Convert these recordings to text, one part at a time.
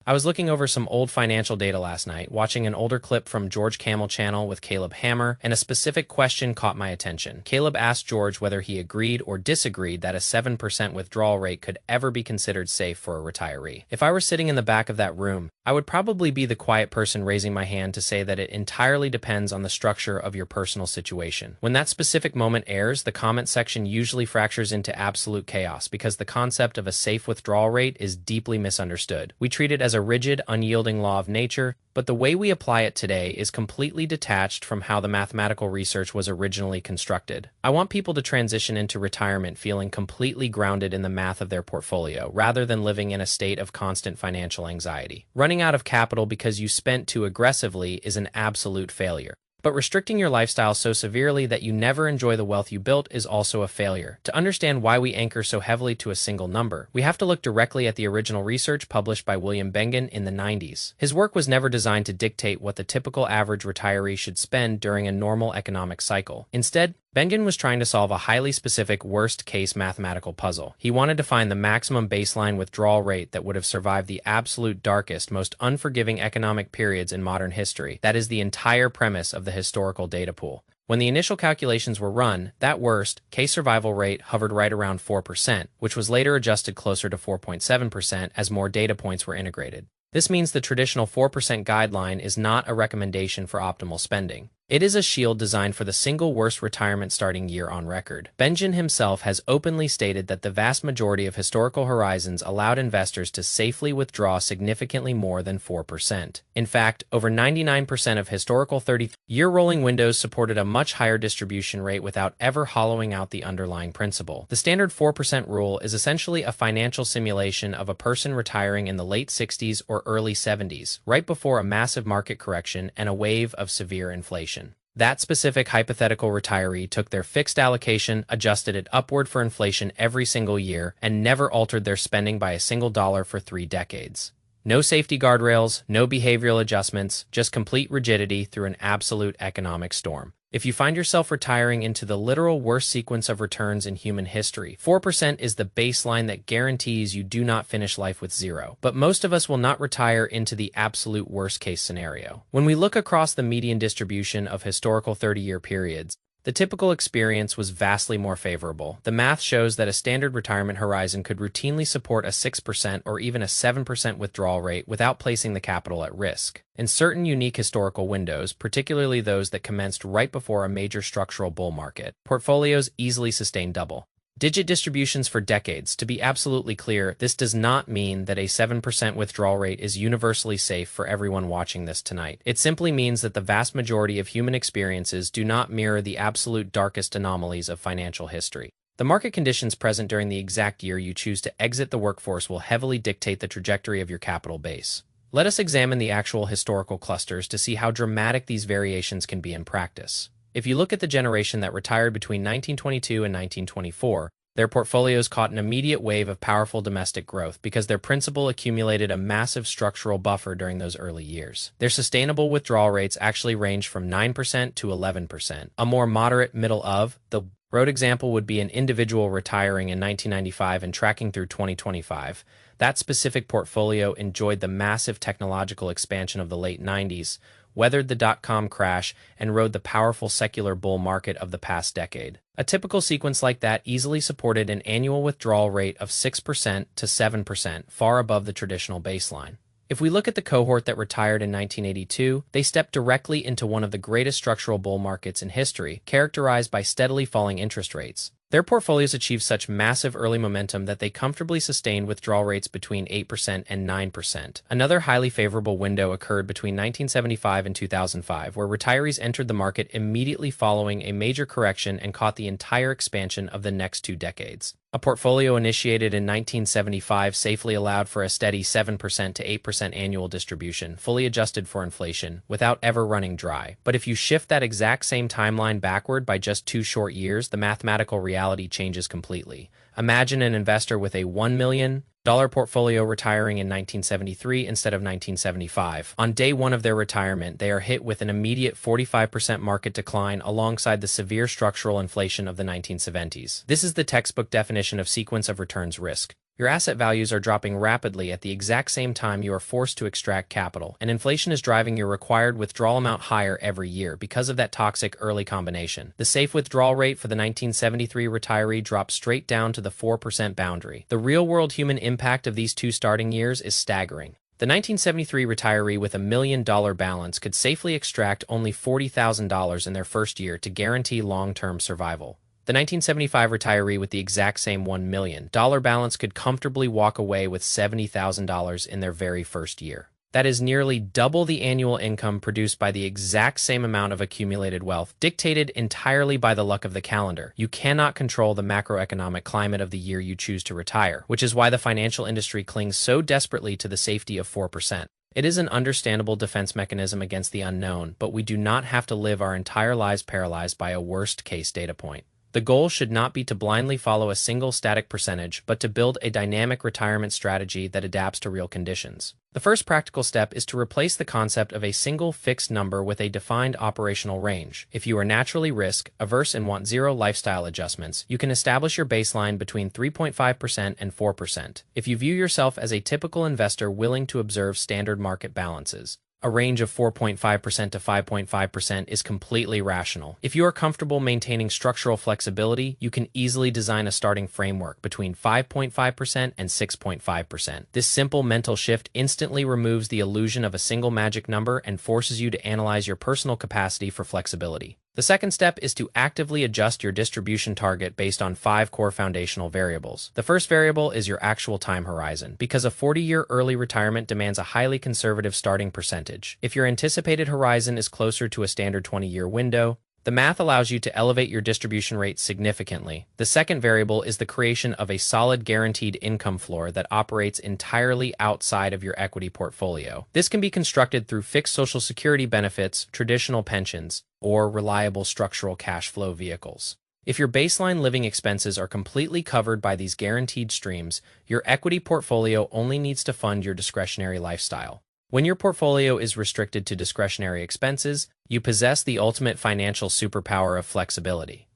I was looking over some old financial data last night, watching an older clip from George Camel channel with Caleb Hammer, and a specific question caught my attention. Caleb asked George whether he agreed or disagreed that a 7% withdrawal rate could ever be considered safe for a retiree. If I were sitting in the back of that room, I would probably be the quiet person raising my hand to say that it entirely depends on the structure of your personal situation. When that specific moment airs, the comment section usually fractures into absolute chaos because the concept of a safe withdrawal rate is deeply misunderstood. We treat it as a rigid, unyielding law of nature, but the way we apply it today is completely detached from how the mathematical research was originally constructed. I want people to transition into retirement feeling completely grounded in the math of their portfolio, rather than living in a state of constant financial anxiety. Running out of capital because you spent too aggressively is an absolute failure. But restricting your lifestyle so severely that you never enjoy the wealth you built is also a failure. To understand why we anchor so heavily to a single number, we have to look directly at the original research published by William Bengen in the 90s. His work was never designed to dictate what the typical average retiree should spend during a normal economic cycle. Instead, Bengen was trying to solve a highly specific worst-case mathematical puzzle. He wanted to find the maximum baseline withdrawal rate that would have survived the absolute darkest, most unforgiving economic periods in modern history. That is the entire premise of the historical data pool. When the initial calculations were run, that worst-case survival rate hovered right around 4%, which was later adjusted closer to 4.7% as more data points were integrated. This means the traditional 4% guideline is not a recommendation for optimal spending. It is a shield designed for the single worst retirement starting year on record. Bengen himself has openly stated that the vast majority of historical horizons allowed investors to safely withdraw significantly more than 4%. In fact, over 99% of historical 30-year rolling windows supported a much higher distribution rate without ever hollowing out the underlying principle. The standard 4% rule is essentially a financial simulation of a person retiring in the late 60s or early 70s, right before a massive market correction and a wave of severe inflation. That specific hypothetical retiree took their fixed allocation, adjusted it upward for inflation every single year, and never altered their spending by a single dollar for 3 decades. No safety guardrails, no behavioral adjustments, just complete rigidity through an absolute economic storm. If you find yourself retiring into the literal worst sequence of returns in human history, 4% is the baseline that guarantees you do not finish life with zero. But most of us will not retire into the absolute worst-case scenario. When we look across the median distribution of historical 30-year periods, the typical experience was vastly more favorable. The math shows that a standard retirement horizon could routinely support a 6% or even a 7% withdrawal rate without placing the capital at risk. In certain unique historical windows, particularly those that commenced right before a major structural bull market, portfolios easily sustained double-digit distributions for decades. To be absolutely clear, this does not mean that a 7% withdrawal rate is universally safe for everyone watching this tonight. It simply means that the vast majority of human experiences do not mirror the absolute darkest anomalies of financial history. The market conditions present during the exact year you choose to exit the workforce will heavily dictate the trajectory of your capital base. Let us examine the actual historical clusters to see how dramatic these variations can be in practice. If you look at the generation that retired between 1922 and 1924, their portfolios caught an immediate wave of powerful domestic growth because their principal accumulated a massive structural buffer during those early years. Their sustainable withdrawal rates actually ranged from 9% to 11%. A more moderate middle of the road example would be an individual retiring in 1995 and tracking through 2025. That specific portfolio enjoyed the massive technological expansion of the late 90s, weathered the dot-com crash, and rode the powerful secular bull market of the past decade. A typical sequence like that easily supported an annual withdrawal rate of 6% to 7%, far above the traditional baseline. If we look at the cohort that retired in 1982, they stepped directly into one of the greatest structural bull markets in history, characterized by steadily falling interest rates. Their portfolios achieved such massive early momentum that they comfortably sustained withdrawal rates between 8% and 9%. Another highly favorable window occurred between 1975 and 2005, where retirees entered the market immediately following a major correction and caught the entire expansion of the next 2 decades. A portfolio initiated in 1975 safely allowed for a steady 7% to 8% annual distribution, fully adjusted for inflation, without ever running dry. But if you shift that exact same timeline backward by just 2 short years, the mathematical reality changes completely. Imagine an investor with a $1 million portfolio retiring in 1973 instead of 1975. On day one of their retirement, they are hit with an immediate 45% market decline alongside the severe structural inflation of the 1970s. This is the textbook definition of sequence of returns risk. Your asset values are dropping rapidly at the exact same time you are forced to extract capital, and inflation is driving your required withdrawal amount higher every year because of that toxic early combination. The safe withdrawal rate for the 1973 retiree dropped straight down to the 4% boundary. The real-world human impact of these two starting years is staggering. The 1973 retiree with $1 million balance could safely extract only $40,000 in their first year to guarantee long-term survival. The 1975 retiree with the exact same $1 million balance could comfortably walk away with $70,000 in their very first year. That is nearly double the annual income produced by the exact same amount of accumulated wealth, dictated entirely by the luck of the calendar. You cannot control the macroeconomic climate of the year you choose to retire, which is why the financial industry clings so desperately to the safety of 4%. It is an understandable defense mechanism against the unknown, but we do not have to live our entire lives paralyzed by a worst-case data point. The goal should not be to blindly follow a single static percentage, but to build a dynamic retirement strategy that adapts to real conditions. The first practical step is to replace the concept of a single fixed number with a defined operational range. If you are naturally risk-averse and want zero lifestyle adjustments, you can establish your baseline between 3.5% and 4%. If you view yourself as a typical investor willing to observe standard market balances, a range of 4.5% to 5.5% is completely rational. If you are comfortable maintaining structural flexibility, you can easily design a starting framework between 5.5% and 6.5%. This simple mental shift instantly removes the illusion of a single magic number and forces you to analyze your personal capacity for flexibility. The second step is to actively adjust your distribution target based on 5 core foundational variables. The first variable is your actual time horizon, because a 40-year early retirement demands a highly conservative starting percentage. If your anticipated horizon is closer to a standard 20-year window, the math allows you to elevate your distribution rate significantly. The second variable is the creation of a solid guaranteed income floor that operates entirely outside of your equity portfolio. This can be constructed through fixed Social Security benefits, traditional pensions, or reliable structural cash flow vehicles. If your baseline living expenses are completely covered by these guaranteed streams, your equity portfolio only needs to fund your discretionary lifestyle. When your portfolio is restricted to discretionary expenses, you possess the ultimate financial superpower of flexibility.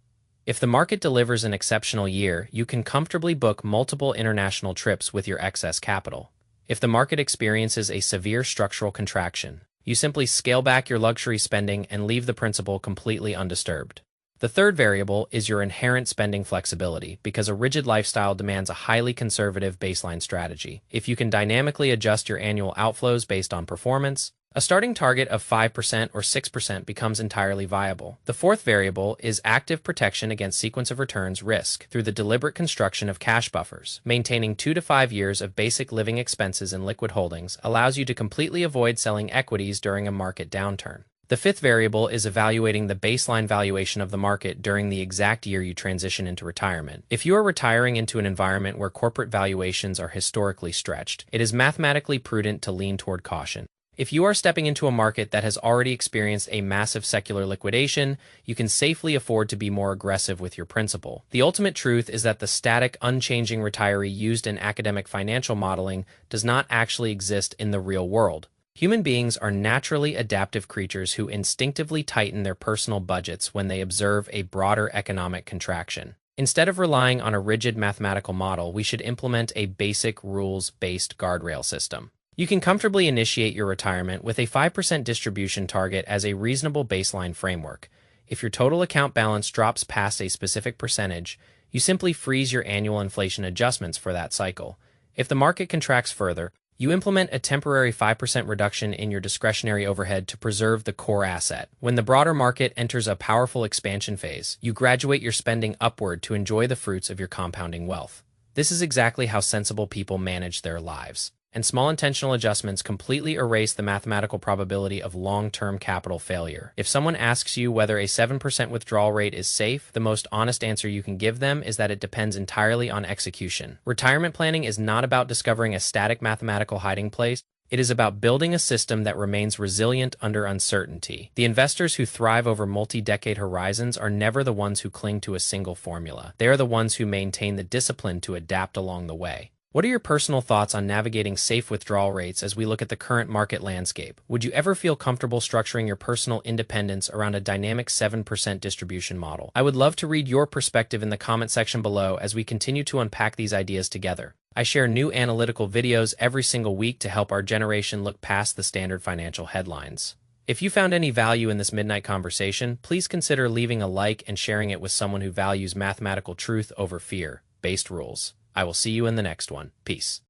If the market delivers an exceptional year, you can comfortably book multiple international trips with your excess capital. If the market experiences a severe structural contraction, you simply scale back your luxury spending and leave the principal completely undisturbed. The third variable is your inherent spending flexibility, because a rigid lifestyle demands a highly conservative baseline strategy. If you can dynamically adjust your annual outflows based on performance, a starting target of 5% or 6% becomes entirely viable. The fourth variable is active protection against sequence of returns risk through the deliberate construction of cash buffers. Maintaining 2 to 5 years of basic living expenses in liquid holdings allows you to completely avoid selling equities during a market downturn. The fifth variable is evaluating the baseline valuation of the market during the exact year you transition into retirement. If you are retiring into an environment where corporate valuations are historically stretched, it is mathematically prudent to lean toward caution. If you are stepping into a market that has already experienced a massive secular liquidation, you can safely afford to be more aggressive with your principal. The ultimate truth is that the static, unchanging retiree used in academic financial modeling does not actually exist in the real world. Human beings are naturally adaptive creatures who instinctively tighten their personal budgets when they observe a broader economic contraction. Instead of relying on a rigid mathematical model, we should implement a basic rules-based guardrail system. You can comfortably initiate your retirement with a 5% distribution target as a reasonable baseline framework. If your total account balance drops past a specific percentage, you simply freeze your annual inflation adjustments for that cycle. If the market contracts further, you implement a temporary 5% reduction in your discretionary overhead to preserve the core asset. When the broader market enters a powerful expansion phase, you graduate your spending upward to enjoy the fruits of your compounding wealth. This is exactly how sensible people manage their lives. And small intentional adjustments completely erase the mathematical probability of long-term capital failure. If someone asks you whether a 7% withdrawal rate is safe, the most honest answer you can give them is that it depends entirely on execution. Retirement planning is not about discovering a static mathematical hiding place. It is about building a system that remains resilient under uncertainty. The investors who thrive over multi-decade horizons are never the ones who cling to a single formula. They are the ones who maintain the discipline to adapt along the way. What are your personal thoughts on navigating safe withdrawal rates as we look at the current market landscape? Would you ever feel comfortable structuring your personal independence around a dynamic 7% distribution model? I would love to read your perspective in the comment section below as we continue to unpack these ideas together. I share new analytical videos every single week to help our generation look past the standard financial headlines. If you found any value in this midnight conversation, please consider leaving a like and sharing it with someone who values mathematical truth over fear-based rules. I will see you in the next one. Peace.